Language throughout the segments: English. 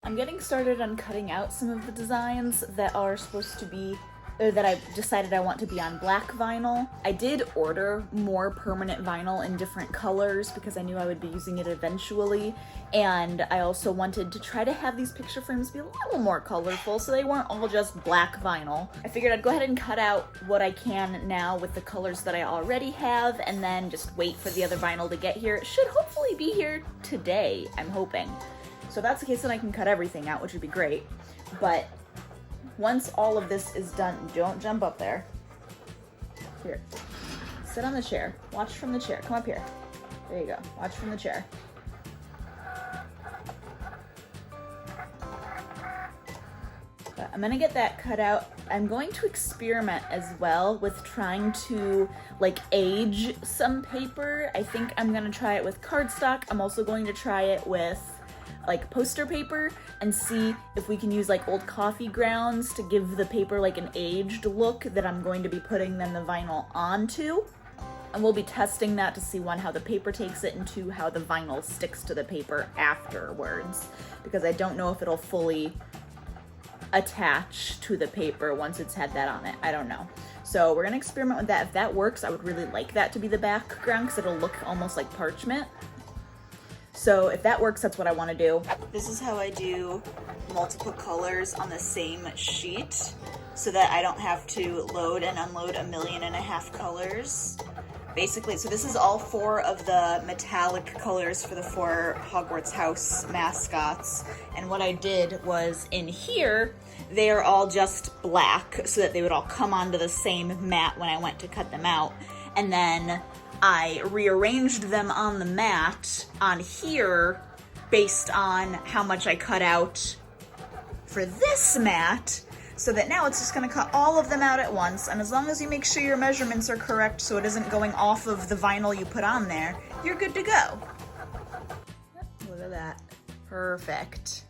I'm getting started on cutting out some of the designs that are supposed to be, or that I've decided I want to be on black vinyl. I did order more permanent vinyl in different colors because I knew I would be using it eventually, and I also wanted to try to have these picture frames be a little more colorful so they weren't all just black vinyl. I figured I'd go ahead and cut out what I can now with the colors that I already have and then just wait for the other vinyl to get here. It should hopefully be here today, I'm hoping. So if that's the case, then I can cut everything out, which would be great. But once all of this is done, don't jump up there. Here, sit on the chair. Watch from the chair. Come up here. There you go. Watch from the chair. But I'm gonna get that cut out. I'm going to experiment as well with trying to like age some paper. I think I'm gonna try it with cardstock. I'm also going to try it with like poster paper and see if we can use like old coffee grounds to give the paper like an aged look that I'm going to be putting then the vinyl onto. And we'll be testing that to see, one, how the paper takes it, and two, how the vinyl sticks to the paper afterwards, because I don't know if it'll fully attach to the paper once it's had that on it. I don't know. So we're gonna experiment with that. If that works, I would really like that to be the background because it'll look almost like parchment. So if that works, that's what I want to do. This is how I do multiple colors on the same sheet so that I don't have to load and unload 1.5 million colors. Basically, so this is all 4 of the metallic colors for the 4 Hogwarts house mascots. And what I did was in here, they are all just black so that they would all come onto the same mat when I went to cut them out. And then I rearranged them on the mat on here based on how much I cut out for this mat, so that now it's just gonna cut all of them out at once, and as long as you make sure your measurements are correct so it isn't going off of the vinyl you put on there, you're good to go. Look at that. Perfect.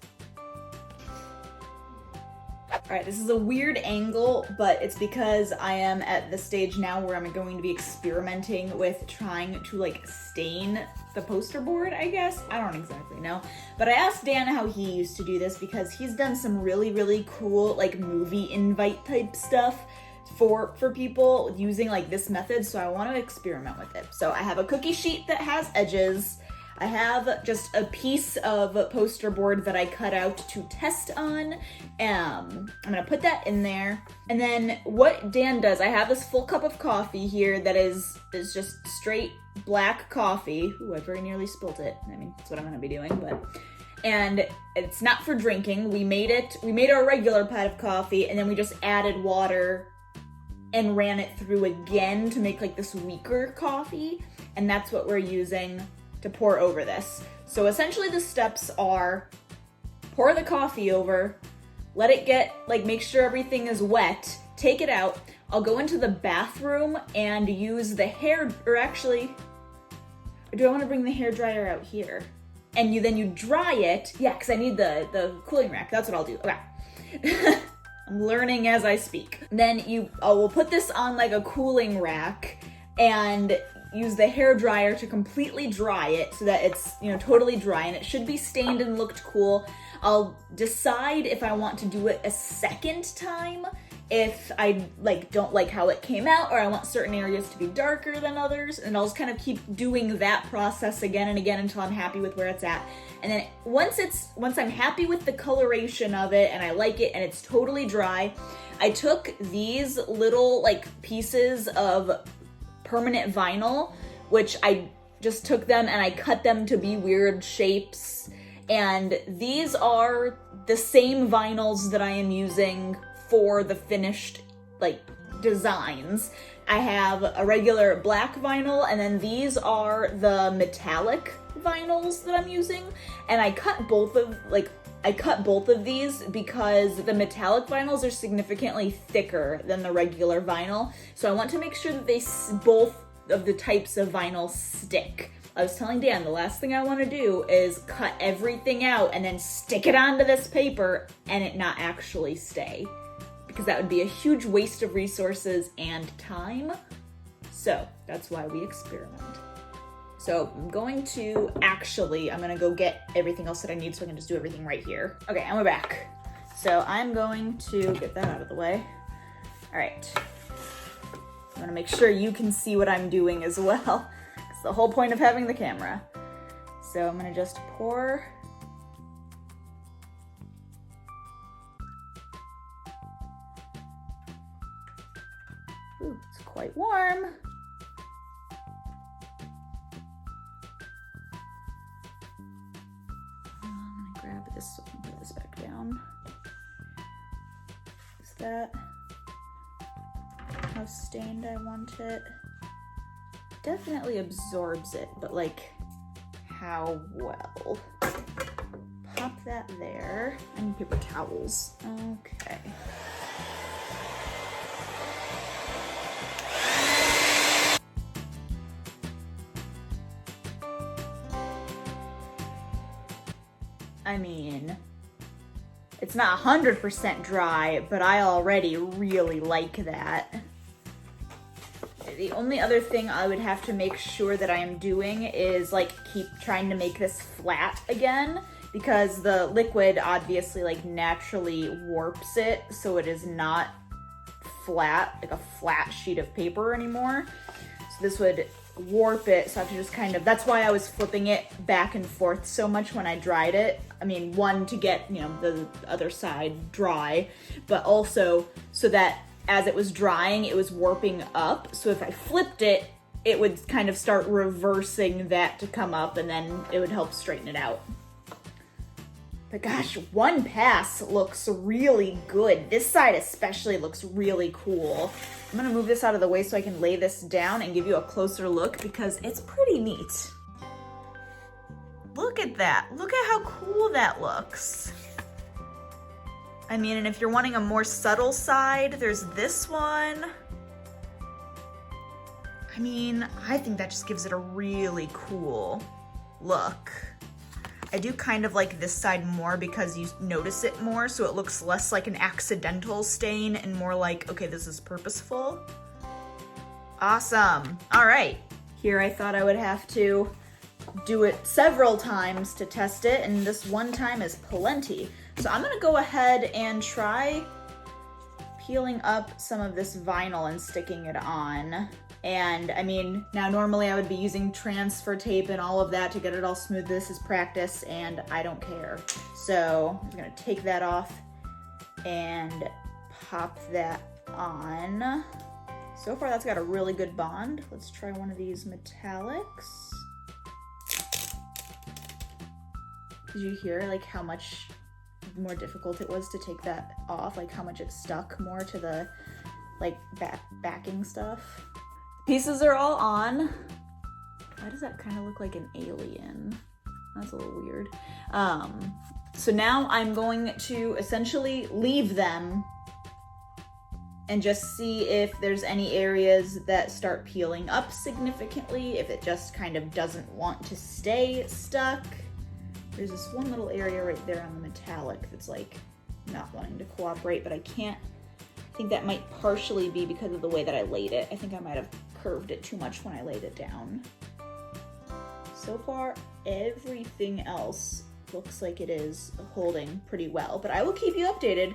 All right, this is a weird angle, but it's because I am at the stage now where I'm going to be experimenting with trying to like stain the poster board, I guess. I don't exactly know. But I asked Dan how he used to do this because he's done some really, really cool like movie invite type stuff for people using like this method, so I want to experiment with it. So I have a cookie sheet that has edges. I have just a piece of poster board that I cut out to test on. I'm gonna put that in there. And then what Dan does, I have this full cup of coffee here that is just straight black coffee. Ooh, I very nearly spilled it. I mean, that's what I'm gonna be doing, and it's not for drinking. We made our regular pot of coffee, and then we just added water and ran it through again to make like this weaker coffee. And that's what we're using to pour over this. So essentially the steps are pour the coffee over, let it get, like make sure everything is wet, take it out. I'll go into the bathroom and use the hair, or actually, do I want to bring the hair dryer out here? And then you dry it. Yeah, because I need the cooling rack. That's what I'll do. Okay. I'm learning as I speak. Then we'll put this on like a cooling rack and use the hair dryer to completely dry it so that it's, totally dry, and it should be stained and looked cool. I'll decide if I want to do it a second time if I don't like how it came out, or I want certain areas to be darker than others, and I'll just kind of keep doing that process again and again until I'm happy with where it's at. And then once I'm happy with the coloration of it and I like it and it's totally dry, I took these little pieces of permanent vinyl, which I just took them and I cut them to be weird shapes. And these are the same vinyls that I am using for the finished designs. I have a regular black vinyl, and then these are the metallic vinyls that I'm using. And I cut both of these because the metallic vinyls are significantly thicker than the regular vinyl. So I want to make sure that both of the types of vinyl stick. I was telling Dan the last thing I want to do is cut everything out and then stick it onto this paper and it not actually stay, because that would be a huge waste of resources and time. So that's why we experiment. So I'm going to I'm gonna go get everything else that I need so I can just do everything right here. Okay, and we're back. So I'm going to get that out of the way. All right. I'm gonna make sure you can see what I'm doing as well. It's the whole point of having the camera. So I'm gonna just pour. Ooh, it's quite warm. I'm gonna grab this so I can put this back down. Is that how stained I want it? Definitely absorbs it, but like how well? Pop that there. I need paper towels. Okay. I mean, it's not 100% dry, but I already really like that. The only other thing I would have to make sure that I am doing is like keep trying to make this flat again, because the liquid obviously like naturally warps it so it is not flat, like a flat sheet of paper anymore. So this would warp it, so I have to just kind of, that's why I was flipping it back and forth so much when I dried it. I mean, one, to get, you know, the other side dry, but also so that as it was drying, it was warping up. So if I flipped it, it would kind of start reversing that to come up, and then it would help straighten it out. But gosh, one pass looks really good. This side especially looks really cool. I'm gonna move this out of the way so I can lay this down and give you a closer look, because it's pretty neat. Look at that. Look at how cool that looks. I mean, and if you're wanting a more subtle side, there's this one. I mean, I think that just gives it a really cool look. I do kind of like this side more because you notice it more, so it looks less like an accidental stain and more like, okay, this is purposeful. Awesome. All right. Here I thought I would have to do it several times to test it, and this one time is plenty. So I'm gonna go ahead and try peeling up some of this vinyl and sticking it on. And I mean, now normally I would be using transfer tape and all of that to get it all smooth. This is practice and I don't care. So I'm gonna take that off and pop that on. So far that's got a really good bond. Let's try one of these metallics. Did you hear like how much more difficult it was to take that off? Like how much it stuck more to the like backing stuff. Pieces are all on. Why does that kind of look like an alien? That's a little weird. So now I'm going to essentially leave them and just see if there's any areas that start peeling up significantly, if it just kind of doesn't want to stay stuck. There's this one little area right there on the metallic that's like not wanting to cooperate, but I think that might partially be because of the way that I laid it. I think I might have curved it too much when I laid it down. So far, everything else looks like it is holding pretty well, but I will keep you updated.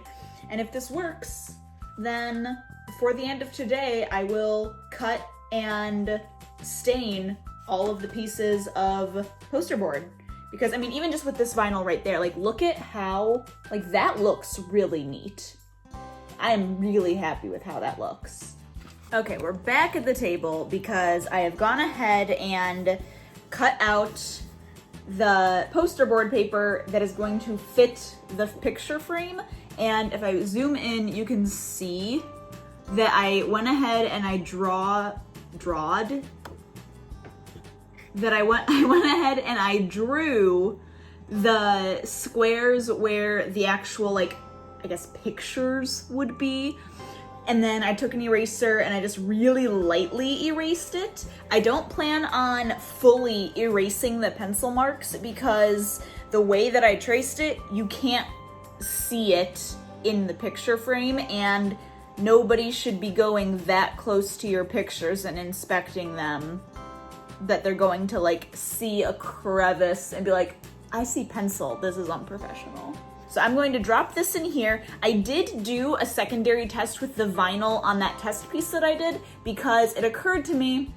And if this works, then before the end of today, I will cut and stain all of the pieces of poster board. Because I mean, even just with this vinyl right there, like look at how, like that looks really neat. I am really happy with how that looks. Okay, we're back at the table because I have gone ahead and cut out the poster board paper that is going to fit the picture frame. And if I zoom in, you can see that I went ahead and I went ahead and I drew the squares where the actual, like, I guess pictures would be. And then I took an eraser and I just really lightly erased it. I don't plan on fully erasing the pencil marks because the way that I traced it, you can't see it in the picture frame, and nobody should be going that close to your pictures and inspecting them that they're going to like see a crevice and be like, I see pencil, this is unprofessional. So I'm going to drop this in here. I did do a secondary test with the vinyl on that test piece that I did because it occurred to me,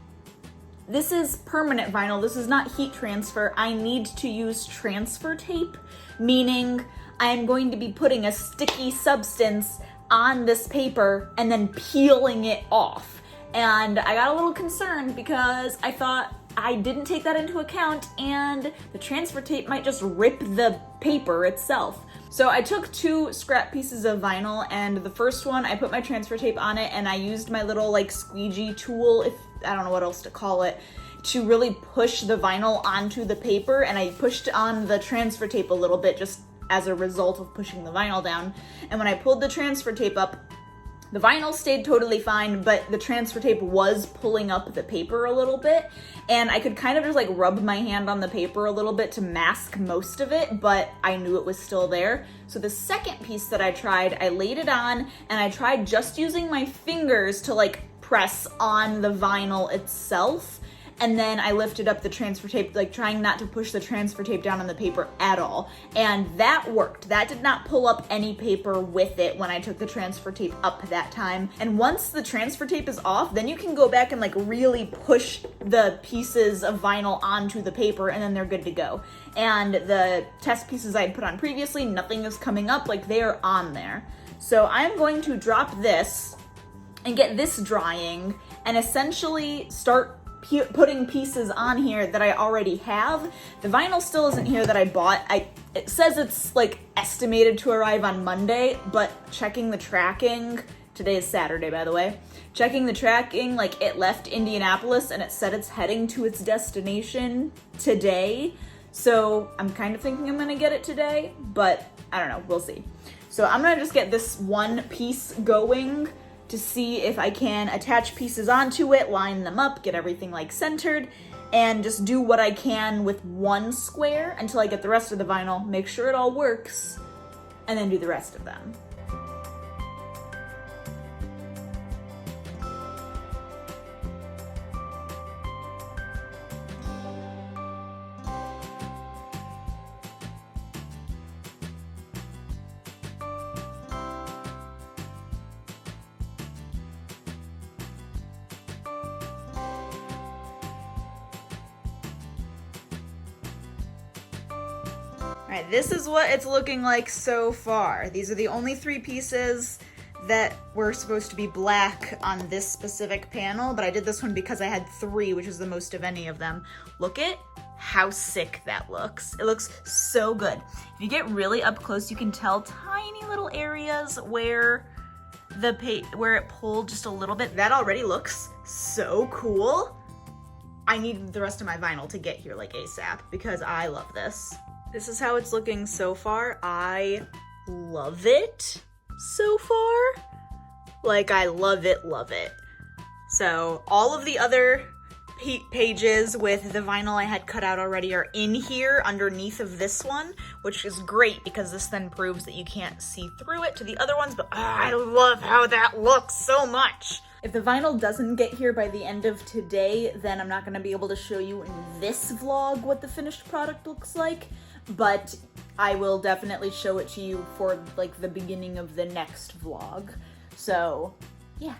this is permanent vinyl, this is not heat transfer. I need to use transfer tape, meaning I am going to be putting a sticky substance on this paper and then peeling it off. And I got a little concerned because I thought I didn't take that into account and the transfer tape might just rip the paper itself. So I took 2 scrap pieces of vinyl, and the first one I put my transfer tape on it and I used my little like squeegee tool, if I don't know what else to call it, to really push the vinyl onto the paper, and I pushed on the transfer tape a little bit just as a result of pushing the vinyl down. And when I pulled the transfer tape up, the vinyl stayed totally fine, but the transfer tape was pulling up the paper a little bit, and I could kind of just like rub my hand on the paper a little bit to mask most of it, but I knew it was still there. So the second piece that I tried, I laid it on, and I tried just using my fingers to like press on the vinyl itself, and then I lifted up the transfer tape, like trying not to push the transfer tape down on the paper at all. And that worked. That did not pull up any paper with it when I took the transfer tape up that time. And once the transfer tape is off, then you can go back and like really push the pieces of vinyl onto the paper, and then they're good to go. And the test pieces I had put on previously, nothing is coming up, like they are on there. So I'm going to drop this and get this drying and essentially start putting pieces on here that I already have. The vinyl still isn't here that I bought. It says it's like estimated to arrive on Monday, but checking the tracking, today is Saturday by the way, checking the tracking, like it left Indianapolis and it said it's heading to its destination today. So I'm kind of thinking I'm gonna get it today, but I don't know, we'll see. So I'm gonna just get this one piece going to see if I can attach pieces onto it, line them up, get everything like centered, and just do what I can with one square until I get the rest of the vinyl, make sure it all works, and then do the rest of them. Alright, this is what it's looking like so far. These are the only 3 pieces that were supposed to be black on this specific panel, but I did this one because I had 3, which is the most of any of them. Look at how sick that looks. It looks so good. If you get really up close, you can tell tiny little areas where where it pulled just a little bit. That already looks so cool. I need the rest of my vinyl to get here like ASAP because I love this. This is how it's looking so far. I love it so far. Like, I love it, love it. So all of the other pages with the vinyl I had cut out already are in here underneath of this one, which is great because this then proves that you can't see through it to the other ones, but I love how that looks so much. If the vinyl doesn't get here by the end of today, then I'm not gonna be able to show you in this vlog what the finished product looks like, but I will definitely show it to you for like the beginning of the next vlog. So yeah,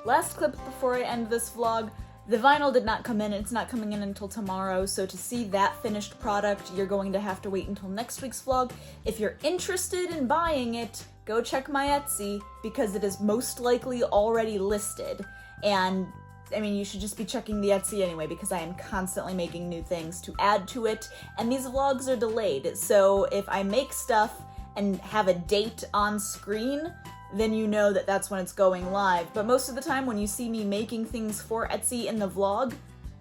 last clip before I end this vlog. The vinyl did not come in, it's not coming in until tomorrow, so to see that finished product, you're going to have to wait until next week's vlog. If you're interested in buying it, go check my Etsy, because it is most likely already listed. And, I mean, you should just be checking the Etsy anyway, because I am constantly making new things to add to it, and these vlogs are delayed, so if I make stuff and have a date on screen, then you know that that's when it's going live. But most of the time when you see me making things for Etsy in the vlog,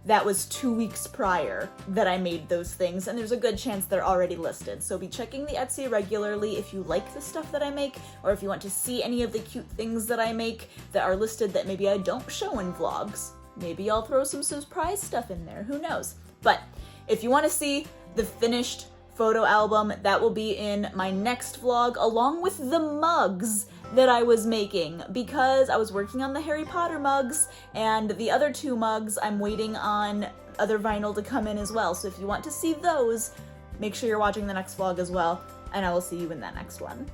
that was 2 weeks prior that I made those things, and there's a good chance they're already listed. So be checking the Etsy regularly if you like the stuff that I make, or if you want to see any of the cute things that I make that are listed that maybe I don't show in vlogs. Maybe I'll throw some surprise stuff in there, who knows? But if you want to see the finished photo album, that will be in my next vlog, along with the mugs that I was making, because I was working on the Harry Potter mugs, and the other 2 mugs I'm waiting on other vinyl to come in as well. So if you want to see those, make sure you're watching the next vlog as well, and I will see you in that next one.